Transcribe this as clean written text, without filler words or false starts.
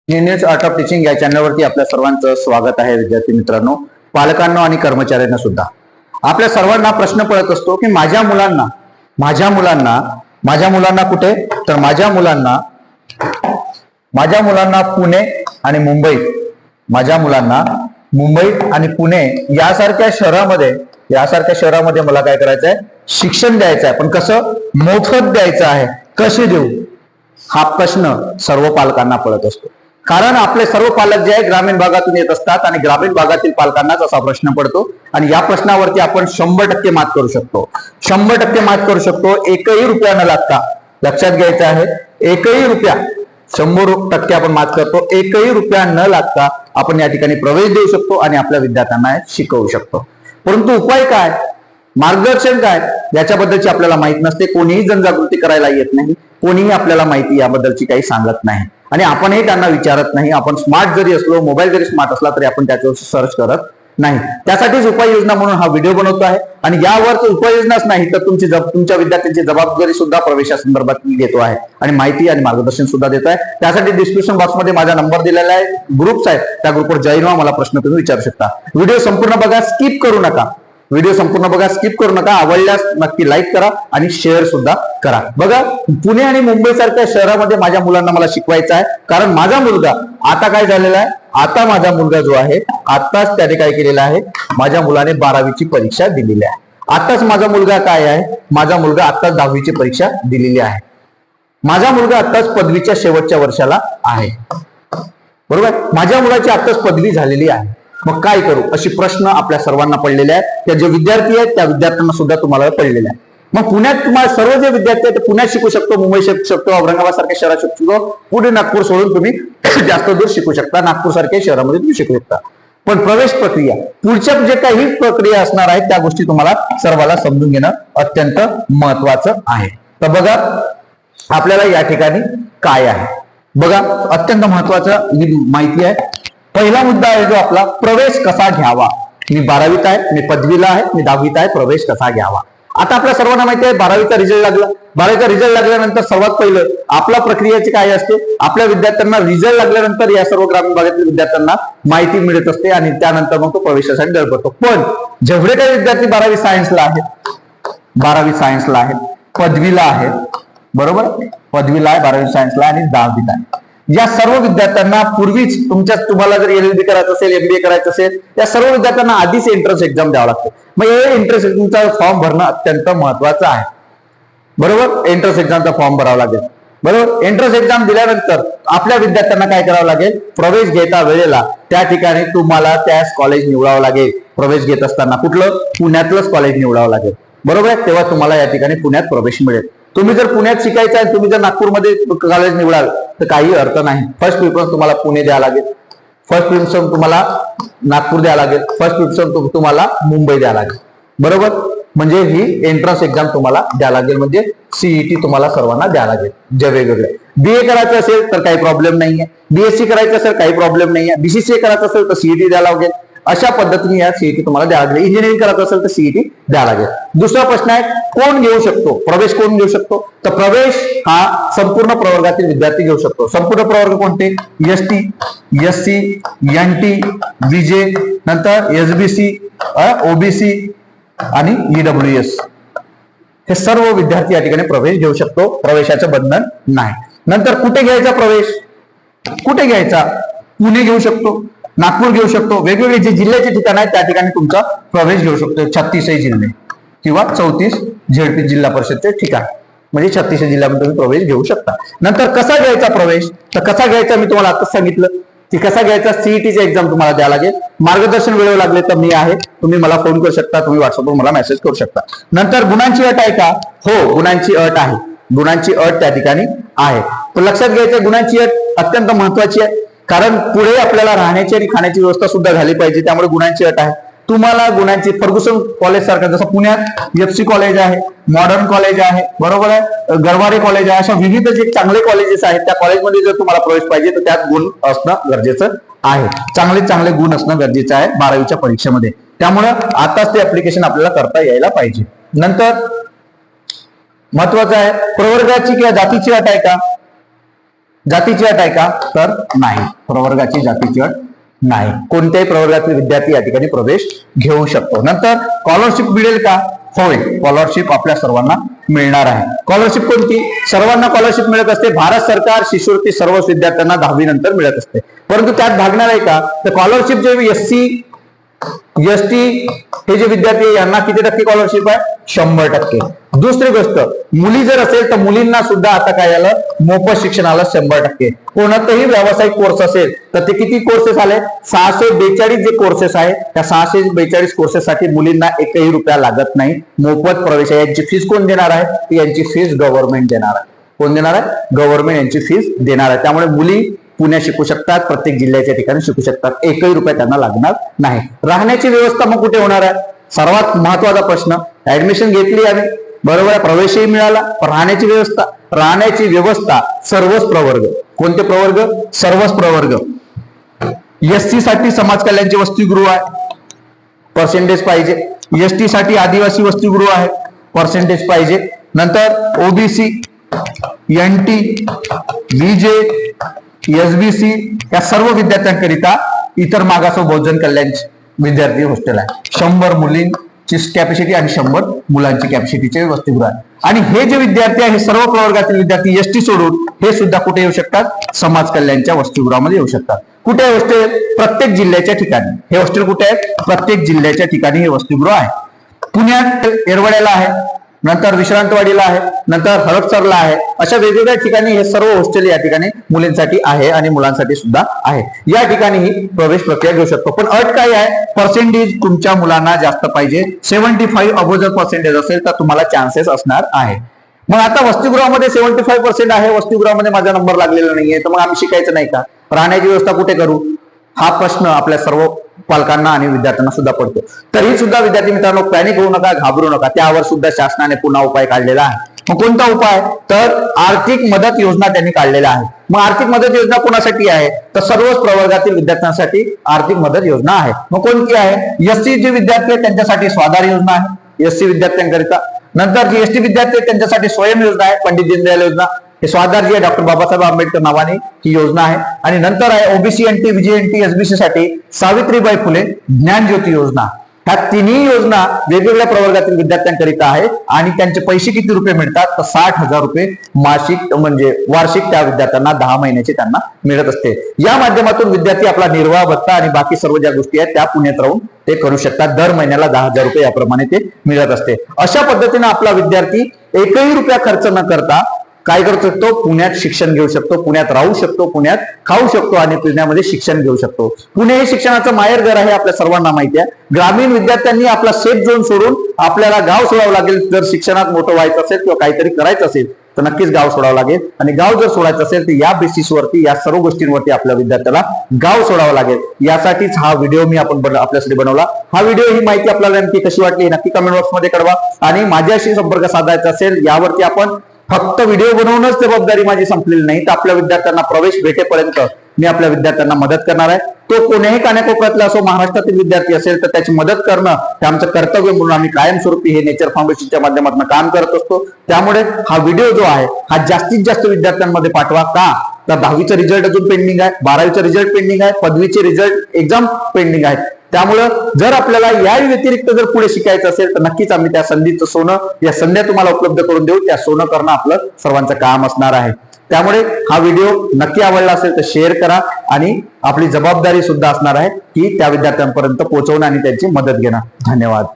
News art of teaching या चॅनलवरती आपल्या सर्वांचं स्वागत आहे. विद्यार्थी मित्रांनो, पालकांना आणि कर्मचाऱ्यांना सुद्धा आपल्या सर्वांना प्रश्न पडत असतो की माझ्या मुलांना कुठे, तर माझ्या मुलांना पुणे आणि मुंबईत, माझ्या मुलांना मुंबईत आणि पुणे यासारख्या शहरामध्ये मला काय करायचं आहे, शिक्षण द्यायचं आहे. पण कसं, मोफत द्यायचं आहे. कसे देऊ, हा प्रश्न सर्व पालकांना पडत असतो. कारण आपले सर्व पालक जे आहे ग्रामीण भागातून येत असतात आणि ग्रामीण भागातील पालकांनाच असा प्रश्न पडतो. आणि या प्रश्नावरती आपण 100% मात करू शकतो. 100% मात करू शकतो. एकही रुपया न लागता, लक्षात घ्यायचं आहे, एकही रुपया, 100% आपण मात करतो. एकही रुपया न लागता आपण या ठिकाणी प्रवेश देऊ शकतो आणि आपल्या विद्यार्थ्यांना शिकवू शकतो. परंतु उपाय काय, मार्गदर्शन काय, याच्याबद्दलची आपल्याला माहित नसते. कोणीही जनजागृती करायला येत नाही. कोणीही आपल्याला माहिती याबद्दलची काही सांगत नाही आणि आपणही त्यांना विचारत नाही. आपण स्मार्ट जरी असलो, मोबाईल जरी स्मार्ट असला तरी आपण त्याच्यावर सर्च करत नाही. त्यासाठीच उपाययोजना म्हणून हा व्हिडिओ बनवतो आहे. आणि यावर उपाययोजनाच नाही तर तुमच्या विद्यार्थ्यांची जबाबदारी सुद्धा प्रवेशासंदर्भात मी घेतो आहे आणि माहिती आणि मार्गदर्शन सुद्धा देतो आहे. त्यासाठी डिस्क्रिप्शन बॉक्समध्ये माझा नंबर दिलेला आहे, ग्रुप्स आहेत, त्या ग्रुपवर जॉईन व्हा. मला प्रश्न तुम्ही विचारू शकता. व्हिडिओ संपूर्ण बघा, स्किप करू नका. आवडल्यास नक्की लाईक करा आणि शेअर सुद्धा करा. बघा, पुणे आणि मुंबई सारख्या शहरामध्ये माझ्या मुलांना मला शिकवायचं आहे. कारण माझा मुलगा आता काय झालेला आहे, आता माझा मुलगा जो आहे, आताच त्याने काय केलेलं आहे, माझ्या मुलाने 12वीची परीक्षा दिलेली आहे. आताच माझा मुलगा काय आहे, माझा मुलगा आताच 10वीची परीक्षा दिलेली आहे. माझा मुलगा आताच पदवीच्या शेवटच्या वर्षाला आहे. बरोबर, माझ्या मुलाची आताच पदवी झालेली आहे. मग काय करू, अशी प्रश्न आपल्या सर्वांना पडलेले आहेत. त्या जे विद्यार्थी आहेत त्या विद्यार्थ्यांना सुद्धा तुम्हाला पडलेले आहे. मग पुण्यात तुम्हाला सर्व जे विद्यार्थी आहेत पुण्यात शिकू शकतो, मुंबई शिकू शकतो, औरंगाबाद सारख्या शहरात शिकू शकतो, पुढे नागपूर सोडून तुम्ही जास्त दूर शिकू शकता, नागपूर सारख्या शहरामध्ये तुम्ही शिकू शकता. पण प्रवेश प्रक्रिया, पुढच्या जे काही प्रक्रिया असणार आहेत त्या गोष्टी तुम्हाला सर्वांना समजून घेणं अत्यंत महत्वाचं आहे. तर बघा, आपल्याला या ठिकाणी काय आहे, बघा, अत्यंत महत्वाचं माहिती आहे. पहिला मुद्दा आहे जो आपला, प्रवेश कसा घ्यावा. मी 12वीत आहे, मी पदवीला आहे, मी 10वीत आहे, प्रवेश कसा घ्यावा. आता आपल्या सर्वांना माहिती आहे 12वीचा रिझल्ट लागला. 12वीचा रिझल्ट लागल्यानंतर सर्वात पहिलं आपल्या प्रक्रियेची काय असते, आपल्या विद्यार्थ्यांना रिझल्ट लागल्यानंतर या सर्व ग्रामीण भागातील विद्यार्थ्यांना माहिती मिळत असते आणि त्यानंतर मग तो प्रवेशासाठी धडपडतो. पण जेवढे काही विद्यार्थी 12वी सायन्सला आहेत, पदवीला आहेत, बरोबर, पदवीला आहे, 12वी सायन्सला आणि 10वीत आहे, या सर्व विद्यार्थ्यांना पूर्वीच तुम्हाला जर LLB करायचं असेल, MBA करायचं असेल, या सर्व विद्यार्थ्यांना आधीच एंट्रन्स एक्झाम द्यावं लागतं. मग हे एंट्रन्स एक्झामचा फॉर्म भरणं अत्यंत महत्वाचं आहे. बरोबर, एंट्रन्स एक्झामचा फॉर्म भरावा लागेल. बरोबर, एंट्रन्स एक्झाम दिल्यानंतर आपल्या विद्यार्थ्यांना काय करावं लागेल, प्रवेश घेता वेळेला त्या ठिकाणी तुम्हाला त्याच कॉलेज निवडावं लागेल. प्रवेश घेत असताना कुठलं, पुण्यातलंच कॉलेज निवडावं लागेल. बरोबर आहे, तेव्हा तुम्हाला या ठिकाणी पुण्यात प्रवेश मिळेल. तुम्ही जर पुण्यात शिकायचं आहे, तुम्ही जर नागपूरमध्ये कॉलेज निवडाल तर काही अर्थ नाही. फर्स्ट प्रिफरन्स तुम्हाला पुणे द्यावं लागेल, फर्स्ट प्रिफरन्स तुम्हाला नागपूर द्यावं लागेल, फर्स्ट प्रिफरन्स तुम्हाला मुंबई द्यावं लागेल. बरोबर, म्हणजे ही एंट्रन्स एक्झाम तुम्हाला द्यावं लागेल, म्हणजे CET तुम्हाला सर्वांना द्यावं लागेल. जे वेगवेगळे BA करायचं असेल तर काही प्रॉब्लेम नाहीये, BSc करायचं असेल काही प्रॉब्लेम नाहीये, BCCA करायचं असेल तर CET द्यावं लागेल. अशा पद्धतीने या CET तुम्हाला द्यावं लागेल. इंजिनिअरिंग करायचं असेल तर CET द्यावं लागेल. दुसरा प्रश्न आहे, कोण घेऊ शकतो प्रवेश, कोण घेऊ शकतो, तर प्रवेश हा संपूर्ण प्रवर्गातील विद्यार्थी घेऊ शकतो. संपूर्ण प्रवर्ग कोणते, ST, SC, NT, VJ, नंतर SBC, OBC आणि EWS, हे सर्व विद्यार्थी या ठिकाणी प्रवेश घेऊ शकतो. प्रवेशाचं बंधन नाही. नंतर कुठे घ्यायचा प्रवेश, कुठे घ्यायचा, पुणे घेऊ शकतो, नागपूर घेऊ शकतो, वेगवेगळे जे जिल्ह्याचे ठिकाण आहेत त्या ठिकाणी तुमचा प्रवेश घेऊ शकतो. 36 जिल्हे किंवा 34 ZP जिल्हा परिषदचे ठिकाण, म्हणजे 36 जिल्ह्यामध्ये तुम्ही प्रवेश घेऊ शकता. नंतर कसा घ्यायचा प्रवेश, तर कसा घ्यायचा मी तुम्हाला आताच सांगितलं की कसा घ्यायचा. CETची एक्झाम तुम्हाला द्यावं लागेल. मार्गदर्शन वेळेवर लागले तर मी आहे, तुम्ही मला फोन करू शकता, तुम्ही व्हॉट्सअपवर मला मेसेज करू शकता. नंतर गुणांची अट आहे का, हो, गुणांची अट आहे. गुणांची अट त्या ठिकाणी आहे. पण लक्षात घ्यायचं, गुणांची अट अत्यंत महत्वाची आहे. कारण पुढे आपल्याला राहण्याची आणि खाण्याची व्यवस्था सुद्धा झाली पाहिजे, त्यामुळे गुणांची अट आहे. तुम्हाला गुणांची, फर्ग्युसन कॉलेज सारखं, जसं पुण्यात FC कॉलेज आहे, मॉडर्न कॉलेज आहे, बरोबर आहे, गरवारे कॉलेज आहे, अशा विविध जे चांगले कॉलेजेस आहेत त्या कॉलेजमध्ये जर तुम्हाला प्रवेश पाहिजे तर त्यात गुण असणं गरजेचं आहे. चांगले गुण असणं गरजेचं आहे 12वीच्या परीक्षेमध्ये. त्यामुळे आताच ते ऍप्लिकेशन आपल्याला करता यायला पाहिजे. नंतर महत्वाचं आहे, प्रवर्गाची किंवा जातीची अट आहे का, जातीची अट आहे का? तर नाही, प्रवर्गाची जातीची अट नाही. कोणत्याही प्रवर्गातील विद्यार्थी या ठिकाणी प्रवेश घेऊ शकतो. नंतर स्कॉलरशिप मिळेल का? होय, स्कॉलरशिप आपल्या सर्वांना मिळणार आहे. स्कॉलरशिप कोणती? सर्वांना स्कॉलरशिप मिळत असते. भारत सरकार शिष्यवृत्ती सर्वच विद्यार्थ्यांना 10वी नंतर मिळत असते. परंतु त्यात भागणार आहे का? तर स्कॉलरशिप जे एससी एसटी हे जे विद्यार्थी आहे यांना किती टक्के स्कॉलरशिप आहे? 100%. दुसरी गोष्ट, मुली जर असेल तर मुलींना सुद्धा आता काय झालं? मोफत शिक्षणाला 100%. कोणताही व्यावसायिक कोर्स असेल तर ते किती कोर्सेस आले? 642 जे कोर्सेस आहे त्या 642 कोर्सेससाठी मुलींना एकही रुपया लागत नाही. मोफत प्रवेश आहे. यांची फीस कोण देणार आहे? यांची फीस गव्हर्नमेंट देणार आहे. कोण देणार आहे? गव्हर्नमेंट यांची फीस देणार आहे. त्यामुळे मुली पुण्यात शिकू शकतात, प्रत्येक जिल्ह्याच्या ठिकाणी शिकू शकतात. एकही रुपया त्यांना लागणार नाही. राहण्याची व्यवस्था मग कुठे होणार आहे? सर्वात महत्वाचा प्रश्न. ऍडमिशन घेतली आम्ही, बरोबर आहे, प्रवेशही मिळाला, पण राहण्याची व्यवस्था? राहण्याची व्यवस्था सर्वच प्रवर्ग. कोणते प्रवर्ग? सर्वच प्रवर्ग. एससी साठी समाज कल्याणचे वसतिगृह आहे, पर्सेंटेज पाहिजे. एसटी साठी आदिवासी वसतिगृह आहे, पर्सेंटेज पाहिजे. नंतर ओबीसी, एनटी, विजे, एसबीसी या सर्व विद्यार्थ्यांकरिता इतर मागास व बहुजन कल्याण विद्यार्थी हॉस्टेल आहे. 100 मुलींची कॅपॅसिटी आणि 100 मुलांची कॅपॅसिटीचे वसतिगृह आहे. आणि हे जे विद्यार्थी आहे हे सर्व प्रवर्गातील विद्यार्थी एसटी सोडून हे सुद्धा कुठे येऊ शकतात? समाज कल्याणच्या वसतिगृहामध्ये येऊ शकतात. कुठे आहे हॉस्टेल? प्रत्येक जिल्ह्याच्या ठिकाणी. हे हॉस्टेल कुठे आहे? प्रत्येक जिल्ह्याच्या ठिकाणी हे वसतिगृह आहे. पुण्यात येरवड्याला आहे, नंतर विश्रांतवाडीला आहे, नंतर हडपसरला आहे. अशा वेगवेगळ्या ठिकाणी हे सर्व हॉस्टेल या ठिकाणी मुलींसाठी आहे आणि मुलांसाठी सुद्धा आहे. या ठिकाणी प्रवेश प्रक्रिया घेऊ शकतो. पण अट काय आहे? पर्सेंटेज तुमच्या मुलांना जास्त पाहिजे. 75 अबोव जर पर्सेंटेज असेल तर तुम्हाला चान्सेस असणार आहे. मग आता वसतिगृहामध्ये 75% आहे, वसतिगृहामध्ये माझा नंबर लागलेला नाहीये, तर मग आम्ही शिकायचं नाही का? राहण्याची व्यवस्था कुठे करू? हा प्रश्न आपल्या सर्व पालकांना आणि विद्यार्थ्यांना सुद्धा पडतो. तरी सुद्धा विद्यार्थी मित्रांनो पॅनिक होऊ नका, घाबरू नका. त्यावर सुद्धा शासनाने पुन्हा उपाय काढलेला आहे. मग कोणता उपाय? तर आर्थिक मदत योजना त्यांनी काढलेला आहे. मग आर्थिक मदत योजना कोणासाठी आहे? तर सर्वच प्रवर्गातील विद्यार्थ्यांसाठी आर्थिक मदत योजना आहे. मग कोणती आहे? एससी जे विद्यार्थी आहेत त्यांच्यासाठी स्वाधार योजना आहे, एससी विद्यार्थ्यांकरिता. नंतर जी एसटी विद्यार्थी आहेत त्यांच्यासाठी स्वयं योजना आहे, पंडित दीनदयाल योजना. हे स्वाधार जी आहे डॉक्टर बाबासाहेब आंबेडकर नावाने ही योजना आहे. आणि नंतर आहे ओबीसी एनटी, विजेएनटी, एसबीसी साठी सावित्रीबाई फुले ज्ञानज्योती योजना. ह्या तिन्ही योजना वेगवेगळ्या प्रवर्गातील विद्यार्थ्यांकरिता आहे. आणि त्यांचे पैसे किती रुपये मिळतात? तर 60,000 रुपये मासिक म्हणजे वार्षिक त्या विद्यार्थ्यांना 10 महिन्याचे त्यांना मिळत असते. या माध्यमातून विद्यार्थी आपला निर्वाह भत्ता आणि बाकी सर्व ज्या गोष्टी आहेत त्या पुण्यात राहून ते करू शकतात. दर महिन्याला 10,000 रुपये याप्रमाणे ते मिळत असते. अशा पद्धतीने आपला विद्यार्थी एकही रुपया खर्च न करता काय करू शकतो? पुण्यात शिक्षण घेऊ शकतो, पुण्यात राहू शकतो, पुण्यात खाऊ शकतो आणि पुण्यामध्ये शिक्षण घेऊ शकतो. पुणे हे शिक्षणाचं माहेरघर आहे, आपल्या सर्वांना माहिती आहे. ग्रामीण विद्यार्थ्यांनी आपला सेफ झोन सोडून आपल्याला गाव सोडावं लागेल. जर शिक्षणात मोठं व्हायचं असेल किंवा काहीतरी करायचं असेल तर नक्कीच गाव सोडावं लागेल. आणि गाव जर सोडायचं असेल तर या बेसिसवरती, या सर्व गोष्टींवरती आपल्या विद्यार्थ्याला गाव सोडावं लागेल. यासाठीच हा व्हिडिओ मी आपल्यासाठी बनवला. हा व्हिडिओ, ही माहिती आपल्याला नक्की कशी वाटली नक्की कमेंट बॉक्समध्ये कळवा. आणि माझ्याशी संपर्क साधायचा असेल यावरती आपण फक्त व्हिडिओ बनवूनच जबाबदारी माझी संपलेली नाही, तर आपल्या विद्यार्थ्यांना प्रवेश भेटेपर्यंत मी आपल्या विद्यार्थ्यांना मदत करणार आहे. तो कोणीही कानाकोपऱ्यातला असो, महाराष्ट्रातील विद्यार्थी असेल तर त्याची मदत करणं हे आमचं कर्तव्य म्हणून आम्ही कायमस्वरूपी हे नेचर फाउंडेशनच्या माध्यमातून काम करत असतो. त्यामुळे हा व्हिडिओ जो आहे हा जास्तीत जास्त विद्यार्थ्यांमध्ये पाठवा. का? तर 10वीचा रिझल्ट अजून पेंडिंग आहे, 12वीचा रिझल्ट पेंडिंग आहे, पदवीचे रिझल्ट एक्झाम पेंडिंग आहे. त्यामुळं जर आपल्याला या व्यतिरिक्त जर पुढे शिकायचं असेल तर नक्कीच आम्ही त्या संधीचं सोनं, या संध्या तुम्हाला उपलब्ध करून देऊ. त्या सोनं करणं आपलं सर्वांचं काम असणार आहे. त्यामुळे हा व्हिडिओ नक्की आवडला असेल तर शेअर करा. आणि आपली जबाबदारी सुद्धा असणार आहे की त्या विद्यार्थ्यांपर्यंत पोहोचवणं आणि त्यांची मदत घेणं. धन्यवाद.